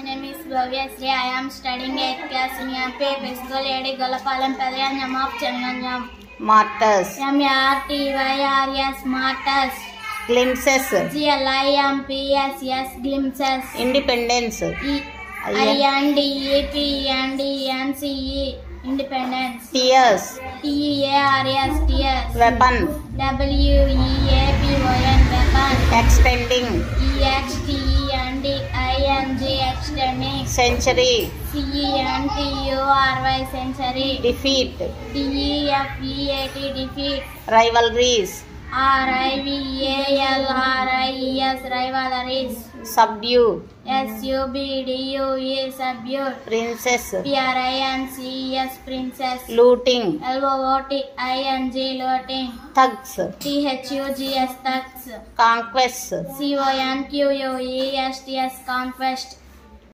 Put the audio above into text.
My name is Bhavya Sri. I am studying 8th class in MP School, Edi Golapalam, Pedayanam of Changanjam. Martyrs. MRTYRS, Martyrs. Glimpses. GLIMPSS, Glimpses. Independence. INDEPENDENCE, Independence. Tears. TEARS, Tears. Weapon. WEAPON, Weapon. Extending. EXTENDING, Extending. Century. CENTURY, Century. Defeat. DEFEAT, Defeat. Rivalries. RIVALRIES, Rivalries. Subdue. SUBDUE, Subdued. Princess. PRINCES, Princess. Looting. LOOTING, Looting. Thugs. THUGS, Thugs. Conquest. CONQUESTS, Conquest.